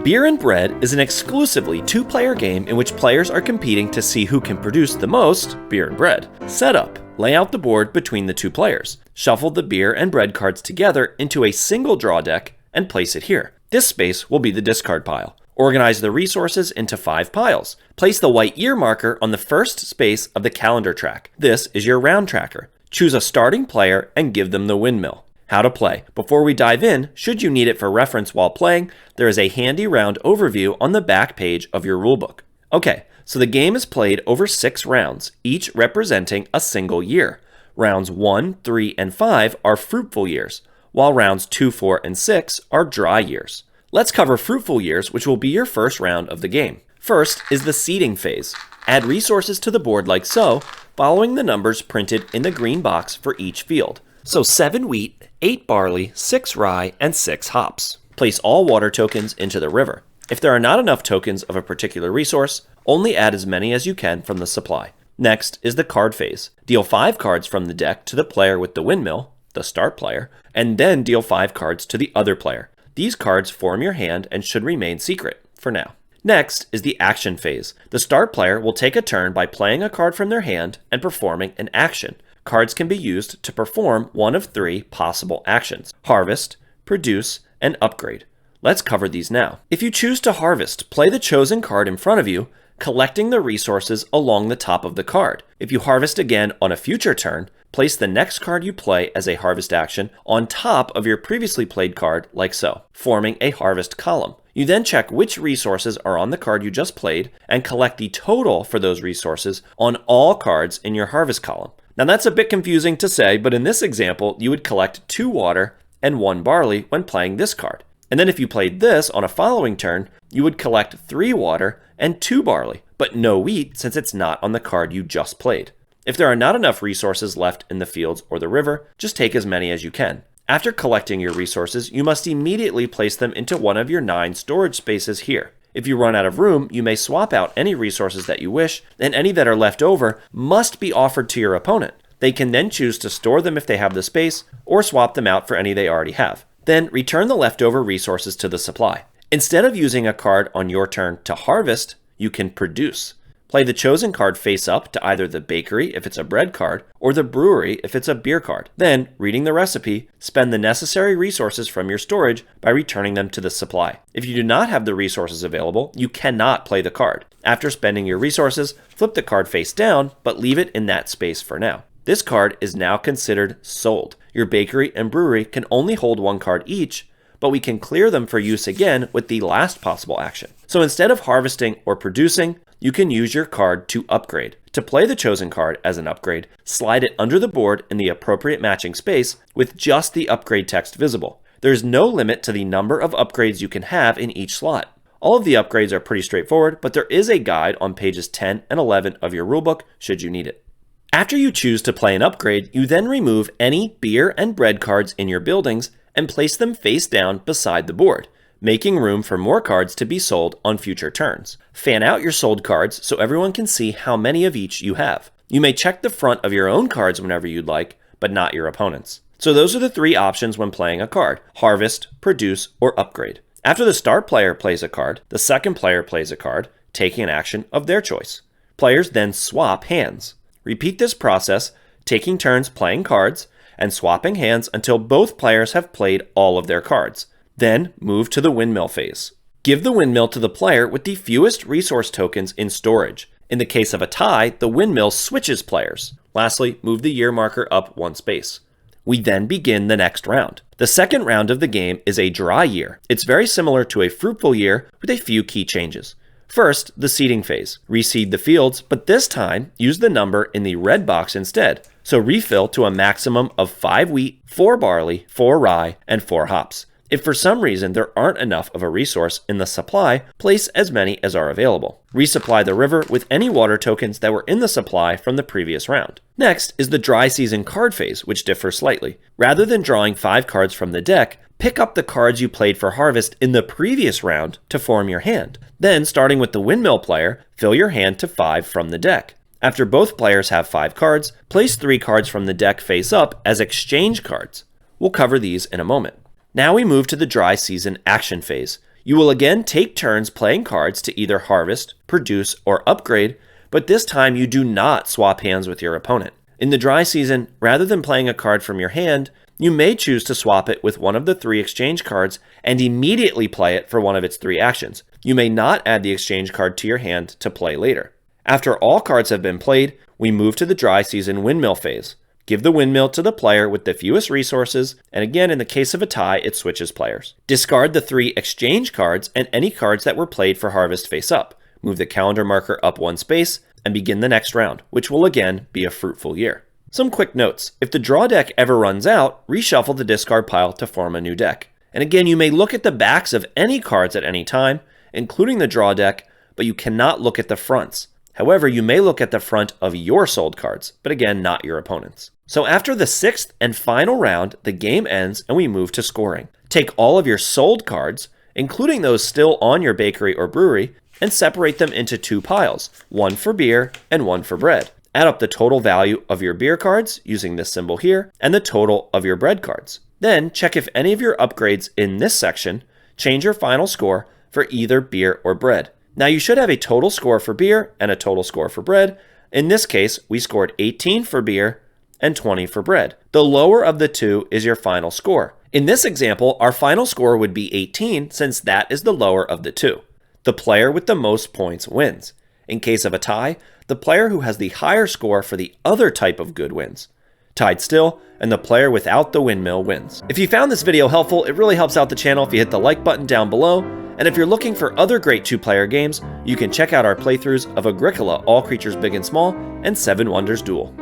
Beer and Bread is an exclusively two-player game in which players are competing to see who can produce the most beer and bread. Setup: lay out the board between the two players. Shuffle the beer and bread cards together into a single draw deck and place it here. This space will be the discard pile. Organize the resources into 5 piles. Place the white year marker on the first space of the calendar track. This is your round tracker. Choose a starting player and give them the windmill. How to play. Before we dive in, should you need it for reference while playing, there is a handy round overview on the back page of your rulebook. Okay, so the game is played over 6 rounds, each representing a single year. Rounds 1, 3, and 5 are Fruitful Years, while rounds 2, 4, and 6 are Dry Years. Let's cover Fruitful Years, which will be your first round of the game. First is the seeding phase. Add resources to the board like so, following the numbers printed in the green box for each field. So 7 wheat, 8 barley, 6 rye, and 6 hops. Place all water tokens into the river. If there are not enough tokens of a particular resource, only add as many as you can from the supply. Next is the card phase. Deal 5 cards from the deck to the player with the windmill, the start player, and then deal 5 cards to the other player. These cards form your hand and should remain secret, for now. Next is the action phase. The start player will take a turn by playing a card from their hand and performing an action. Cards can be used to perform one of 3 possible actions: harvest, produce, and upgrade. Let's cover these now. If you choose to harvest, play the chosen card in front of you, collecting the resources along the top of the card. If you harvest again on a future turn, place the next card you play as a harvest action on top of your previously played card like so, forming a harvest column. You then check which resources are on the card you just played and collect the total for those resources on all cards in your harvest column. Now that's a bit confusing to say, but in this example, you would collect 2 water and 1 barley when playing this card. And then if you played this on a following turn, you would collect 3 water and 2 barley, but no wheat since it's not on the card you just played. If there are not enough resources left in the fields or the river, just take as many as you can. After collecting your resources, you must immediately place them into one of your 9 storage spaces here. If you run out of room, you may swap out any resources that you wish, and any that are left over must be offered to your opponent. They can then choose to store them if they have the space, or swap them out for any they already have. Then return the leftover resources to the supply. Instead of using a card on your turn to harvest, you can produce. Play the chosen card face up to either the bakery if it's a bread card, or the brewery if it's a beer card. Then, reading the recipe, spend the necessary resources from your storage by returning them to the supply. If you do not have the resources available, you cannot play the card. After spending your resources, flip the card face down, but leave it in that space for now. This card is now considered sold. Your bakery and brewery can only hold 1 card each, but we can clear them for use again with the last possible action. So instead of harvesting or producing, you can use your card to upgrade. To play the chosen card as an upgrade, slide it under the board in the appropriate matching space with just the upgrade text visible. There's no limit to the number of upgrades you can have in each slot. All of the upgrades are pretty straightforward, but there is a guide on pages 10 and 11 of your rulebook should you need it. After you choose to play an upgrade, you then remove any beer and bread cards in your buildings and place them face down beside the board, making room for more cards to be sold on future turns. Fan out your sold cards so everyone can see how many of each you have. You may check the front of your own cards whenever you'd like, but not your opponent's. So those are the 3 options when playing a card: harvest, produce, or upgrade. After the start player plays a card, the second player plays a card, taking an action of their choice. Players then swap hands. Repeat this process, taking turns playing cards and swapping hands until both players have played all of their cards. Then move to the Windmill phase. Give the windmill to the player with the fewest resource tokens in storage. In the case of a tie, the windmill switches players. Lastly, move the year marker up 1 space. We then begin the next round. The second round of the game is a dry year. It's very similar to a fruitful year with a few key changes. First, the seeding phase. Reseed the fields, but this time, use the number in the red box instead. So refill to a maximum of 5 wheat, 4 barley, 4 rye, and 4 hops. If for some reason there aren't enough of a resource in the supply, place as many as are available. Resupply the river with any water tokens that were in the supply from the previous round. Next is the dry season card phase, which differs slightly. Rather than drawing 5 cards from the deck, pick up the cards you played for harvest in the previous round to form your hand. Then, starting with the windmill player, fill your hand to 5 from the deck. After both players have 5 cards, place 3 cards from the deck face up as exchange cards. We'll cover these in a moment. Now we move to the dry season action phase. You will again take turns playing cards to either harvest, produce, or upgrade, but this time you do not swap hands with your opponent. In the dry season, rather than playing a card from your hand, you may choose to swap it with one of the 3 exchange cards and immediately play it for one of its 3 actions. You may not add the exchange card to your hand to play later. After all cards have been played, we move to the dry season Windmill Phase. Give the windmill to the player with the fewest resources, and again in the case of a tie, it switches players. Discard the 3 exchange cards and any cards that were played for harvest face up. Move the calendar marker up 1 space, and begin the next round, which will again be a fruitful year. Some quick notes. If the draw deck ever runs out, reshuffle the discard pile to form a new deck. And again, you may look at the backs of any cards at any time, including the draw deck, but you cannot look at the fronts. However, you may look at the front of your sold cards, but again, not your opponent's. So after the 6th and final round, the game ends and we move to scoring. Take all of your sold cards, including those still on your bakery or brewery, and separate them into 2 piles, one for beer and one for bread. Add up the total value of your beer cards using this symbol here and the total of your bread cards. Then check if any of your upgrades in this section change your final score for either beer or bread. Now you should have a total score for beer and a total score for bread. In this case, we scored 18 for beer and 20 for bread. The lower of the 2 is your final score. In this example, our final score would be 18 since that is the lower of the 2. The player with the most points wins. In case of a tie, the player who has the higher score for the other type of good wins. Tied still, and the player without the windmill wins. If you found this video helpful, it really helps out the channel if you hit the like button down below. And if you're looking for other great 2-player games, you can check out our playthroughs of Agricola All Creatures Big and Small and 7 Wonders Duel.